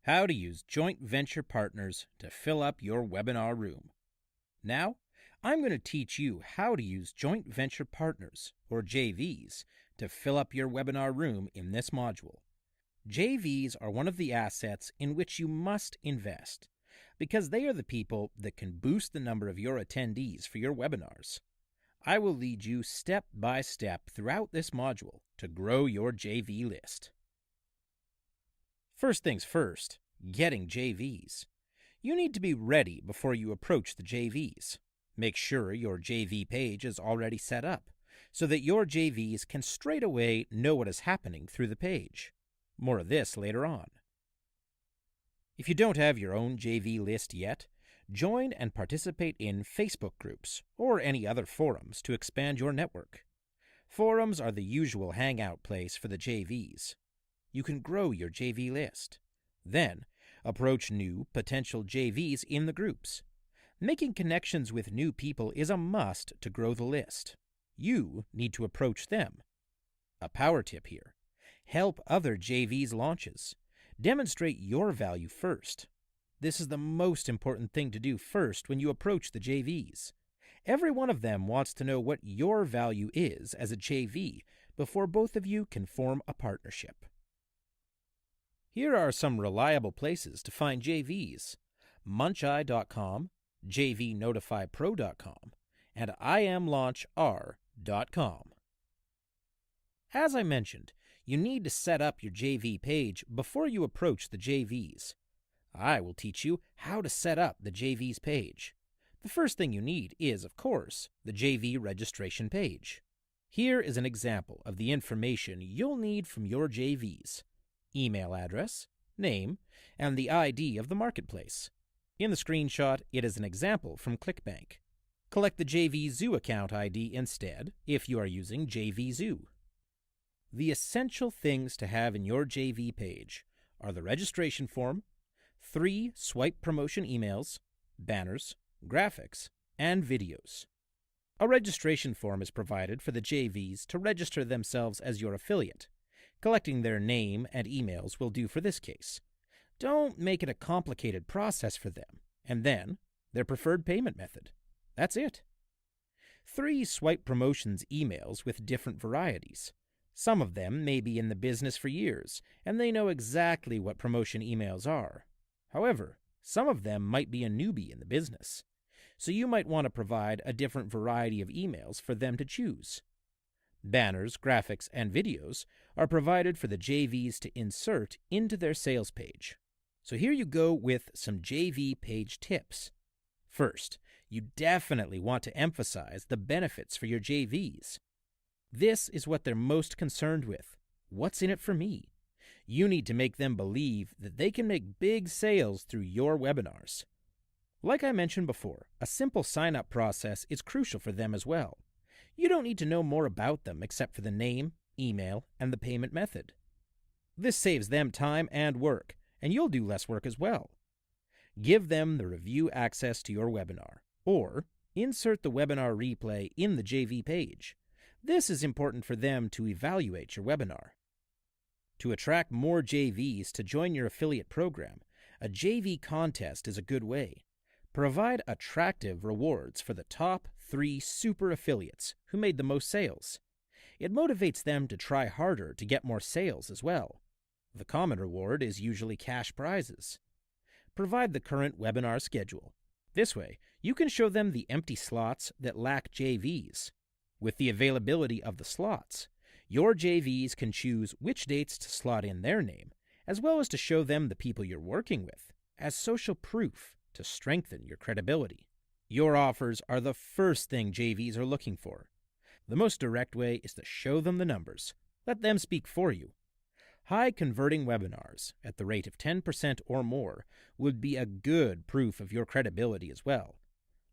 How to use joint venture partners to fill up your webinar room. Now, I'm going to teach you how to use joint venture partners, or JVs, to fill up your webinar room in this module. JVs are one of the assets in which you must invest, because they are the people that can boost the number of your attendees for your webinars. I will lead you step by step throughout this module to grow your JV list. First things first, getting JVs. You need to be ready before you approach the JVs. Make sure your JV page is already set up, so that your JVs can straight away know what is happening through the page. More of this later on. If you don't have your own JV list yet, join and participate in Facebook groups or any other forums to expand your network. Forums are the usual hangout place for the JVs. You can grow your JV list. Then, approach new potential JVs in the groups. Making connections with new people is a must to grow the list. You need to approach them. A power tip here: help other JVs' launches. Demonstrate your value first. This is the most important thing to do first when you approach the JVs. Every one of them wants to know what your value is as a JV before both of you can form a partnership. Here are some reliable places to find JVs: muncheye.com, jvnotifypro.com, and imlaunchR.com. As I mentioned, you need to set up your JV page before you approach the JVs. I will teach you how to set up the JV's page. The first thing you need is, of course, the JV registration page. Here is an example of the information you'll need from your JVs: email address, name, and the ID of the marketplace. In the screenshot, it is an example from ClickBank. Collect the JV Zoo account ID instead if you are using JV Zoo. The essential things to have in your JV page are the registration form, 3 swipe promotion emails, banners, graphics, and videos. A registration form is provided for the JVs to register themselves as your affiliate. Collecting their name and emails will do for this case. Don't make it a complicated process for them, and then their preferred payment method. That's it. 3 swipe promotions emails with different varieties. Some of them may be in the business for years, and they know exactly what promotion emails are. However, some of them might be a newbie in the business, so you might want to provide a different variety of emails for them to choose. Banners, graphics, and videos are provided for the JVs to insert into their sales page. So here you go with some JV page tips. First, you definitely want to emphasize the benefits for your JVs. This is what they're most concerned with. What's in it for me? You need to make them believe that they can make big sales through your webinars. Like I mentioned before, a simple sign-up process is crucial for them as well. You don't need to know more about them except for the name, email, and the payment method. This saves them time and work, and you'll do less work as well. Give them the review access to your webinar, or insert the webinar replay in the JV page. This is important for them to evaluate your webinar. To attract more JVs to join your affiliate program, a JV contest is a good way. Provide attractive rewards for the top 3 super affiliates who made the most sales. It motivates them to try harder to get more sales as well. The common reward is usually cash prizes. Provide the current webinar schedule. This way, you can show them the empty slots that lack JVs. With the availability of the slots, your JVs can choose which dates to slot in their name, as well as to show them the people you're working with, as social proof to strengthen your credibility. Your offers are the first thing JVs are looking for. The most direct way is to show them the numbers. Let them speak for you. High-converting webinars at the rate of 10% or more would be a good proof of your credibility as well.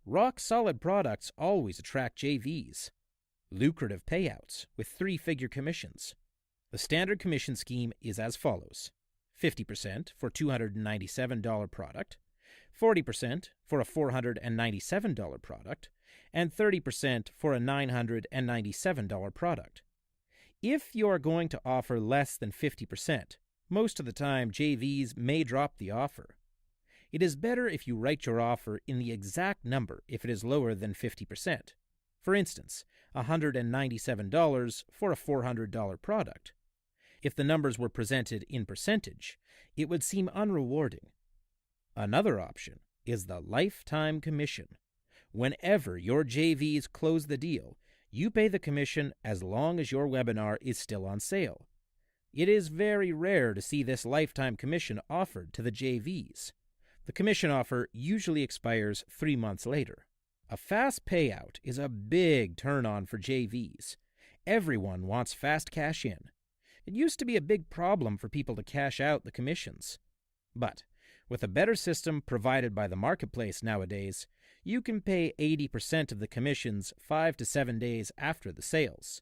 Rock-solid products always attract JVs. Lucrative payouts with 3-figure commissions. The standard commission scheme is as follows: 50% for $297 product, 40% for a $497 product, and 30% for a $997 product. If you are going to offer less than 50%, Most of the time, JVs may drop the offer. It is better if you write your offer in the exact number if it is lower than 50%. For instance, $197 for a $400 product. If the numbers were presented in percentage, it would seem unrewarding. Another option is the lifetime commission. Whenever your JVs close the deal, you pay the commission as long as your webinar is still on sale. It is very rare to see this lifetime commission offered to the JVs. The commission offer usually expires 3 months later. A fast payout is a big turn-on for JVs. Everyone wants fast cash in. It used to be a big problem for people to cash out the commissions. But with a better system provided by the marketplace nowadays, you can pay 80% of the commissions 5 to 7 days after the sales.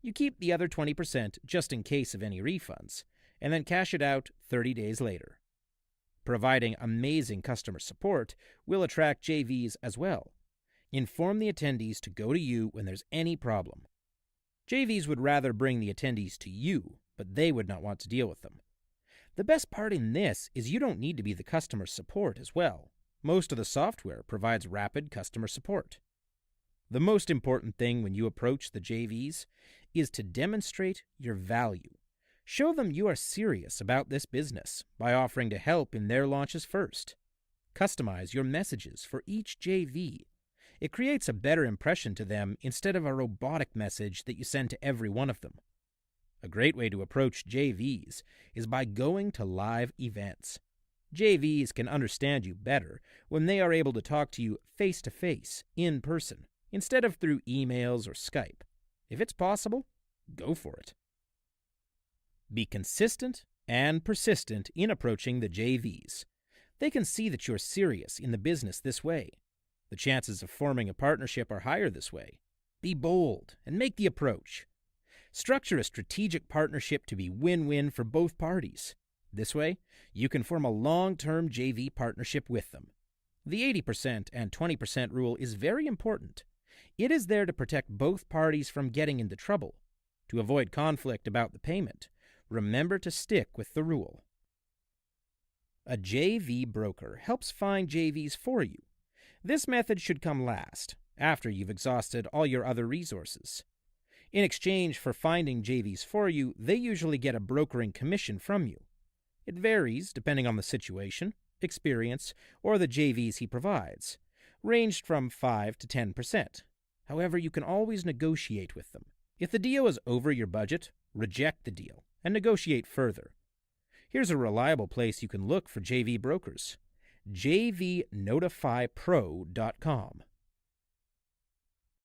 You keep the other 20% just in case of any refunds, and then cash it out 30 days later. Providing amazing customer support will attract JVs as well. Inform the attendees to go to you when there's any problem. JVs would rather bring the attendees to you, but they would not want to deal with them. The best part in this is you don't need to be the customer support as well. Most of the software provides rapid customer support. The most important thing when you approach the JVs is to demonstrate your value. Show them you are serious about this business by offering to help in their launches first. Customize your messages for each JV. It creates a better impression to them instead of a robotic message that you send to every one of them. A great way to approach JVs is by going to live events. JVs can understand you better when they are able to talk to you face-to-face, in person, instead of through emails or Skype. If it's possible, go for it. Be consistent and persistent in approaching the JVs. They can see that you're serious in the business this way. The chances of forming a partnership are higher this way. Be bold and make the approach. Structure a strategic partnership to be win-win for both parties. This way, you can form a long-term JV partnership with them. The 80% and 20% rule is very important. It is there to protect both parties from getting into trouble. To avoid conflict about the payment, remember to stick with the rule. A JV broker helps find JVs for you. This method should come last, after you've exhausted all your other resources. In exchange for finding JVs for you, they usually get a brokering commission from you. It varies depending on the situation, experience, or the JVs he provides, ranged from 5 to 10%. However, you can always negotiate with them. If the deal is over your budget, reject the deal and negotiate further. Here's a reliable place you can look for JV brokers: jvnotifypro.com.